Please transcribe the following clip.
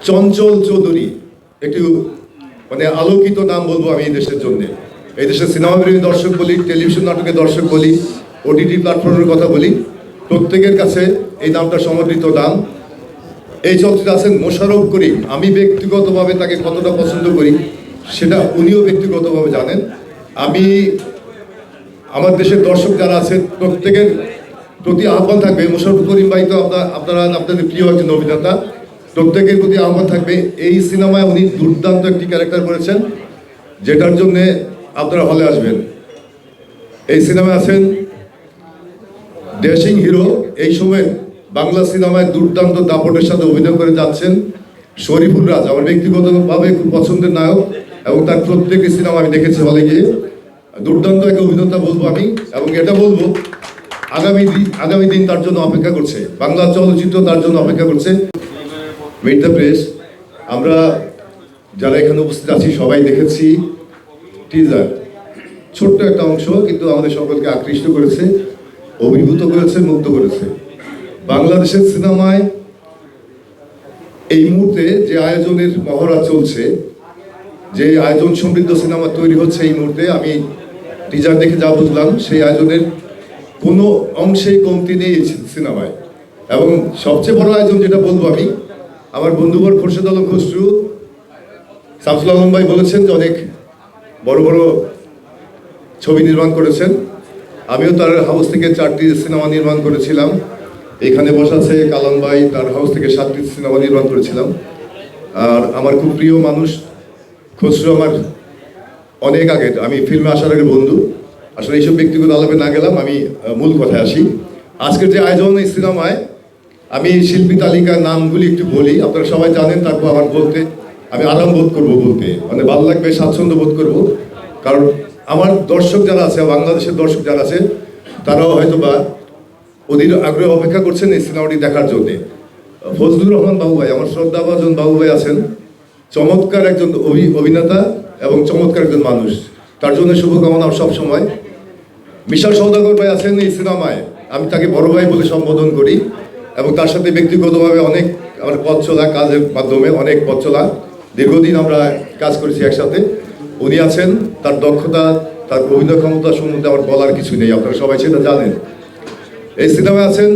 চঞ্চল চৌধুরী একটু মানে আলোকিত নাম বলবো আমি এই দেশের জন্য। এই দেশের সিনেমা প্রেমী দর্শক বলি, টেলিভিশন নাটকের দর্শক বলি, ওটিটি প্ল্যাটফর্মের কথা বলি, প্রত্যেকের কাছে এই নামটা সমর্পিত নাম। এই চলচ্চিত্রে আছেন মোশাররফ করিম। আমি ব্যক্তিগতভাবে তাকে কতটা পছন্দ করি সেটা উনিও ব্যক্তিগতভাবে জানেন। আমি আমার দেশের দর্শক যারা আছেন প্রত্যেকের প্রতি আহ্বান থাকবে, মোশাররফ করিম ভাই তো আপনারা আপনাদের প্রিয় একজন অভিনেতা, প্রত্যেকের প্রতি আহ্বান থাকবে, এই সিনেমায় উনি দুর্দান্ত একটি ক্যারেক্টার করেছেন যেটার জন্যে আপনারা হলে আসবেন। এই সিনেমায় আছেন ড্যাশিং হিরো, এই সময় বাংলা সিনেমায় দুর্দান্ত দাপটের সাথে অভিনয় করে যাচ্ছেন শরীফুল রাজ, আমার ব্যক্তিগতভাবে খুব পছন্দের নায়ক এবং তার প্রত্যেকটি সিনেমা আমি দেখেছি হলে গিয়ে। দুর্দান্ত এক অভিনেতা বলবো আমি, এবং এটা বলবো আগামী দিন তার জন্য অপেক্ষা করছে, বাংলা চলচ্চিত্র তার জন্য অপেক্ষা করছে। মিট দ্য প্রেস, আমরা যারা এখানে উপস্থিত আছি সবাই দেখেছি টিজার, ছোট্ট একটা অংশ কিন্তু আমাদের সকলকে আকৃষ্ট করেছে, অভিভূত করেছে, মুগ্ধ করেছে। বাংলাদেশের সিনেমায় এই মুহূর্তে যে আয়োজনের মহড়া চলছে, যে আয়োজন সমৃদ্ধ সিনেমা তৈরি হচ্ছে এই মুহূর্তে, আমি টিজার দেখে যা বুঝলাম সেই আয়োজনের কোনো অংশেই কমতি নেই এই সিনেমায়। এবং সবচেয়ে বড় আয়োজন যেটা বলবো আমি, আমার বন্ধুবর খোরশেদ আলম খসরু, শামসুল আলম ভাই বলেছেন যে অনেক বড় বড় ছবি নির্মাণ করেছেন। আমিও তার হাউস থেকে 4টি সিনেমা নির্মাণ করেছিলাম। এখানে বসে আছে কালাম ভাই, তার হাউস থেকে 7টি সিনেমা নির্মাণ করেছিলাম। আর আমার খুব প্রিয় মানুষ খসরু আমার অনেক আগে, আমি ফিল্মে আসার আগে বন্ধু। আসলে এইসব ব্যক্তিগত আলাপে না গেলাম, আমি মূল কথায় আসি। আজকের যে আয়োজন এই সিনেমায়, আমি শিল্পী তালিকার নামগুলি একটু বলি, আপনারা সবাই জানেন, তারপর আমার বলতে আমি আরাম বোধ করবো, বলতে মানে ভালো লাগবে, স্বাচ্ছন্দ্য বোধ করবো। কারণ আমার দর্শক যারা আছে, বাংলাদেশের দর্শক যারা আছে, তারাও হয়তো বা অধীর আগ্রহে অপেক্ষা করছেন এই সিনেমাটি দেখার জন্যে। ফজলুর রহমান বাবু ভাই, আমার শ্রদ্ধাভাজন বাবু ভাই আছেন, চমৎকার একজন অভিনেতা এবং চমৎকার একজন মানুষ, তার জন্য শুভকামনা সবসময়। বিশাল সওদাগর ভাই আছেন এই সিনেমায়, আমি তাকে বড় ভাই বলে সম্বোধন করি, এবং তার সাথে ব্যক্তিগতভাবে অনেক আমার পথ চলা, কাজের মাধ্যমে অনেক পথ চলা, দীর্ঘদিন আমরা কাজ করেছি একসাথে। উনি আছেন, তার দক্ষতা, তার অভিনয় ক্ষমতা সম্বন্ধে আমার বলার কিছু নেই, আপনারা সবাই সেটা জানেন। এই সিনেমায় আছেন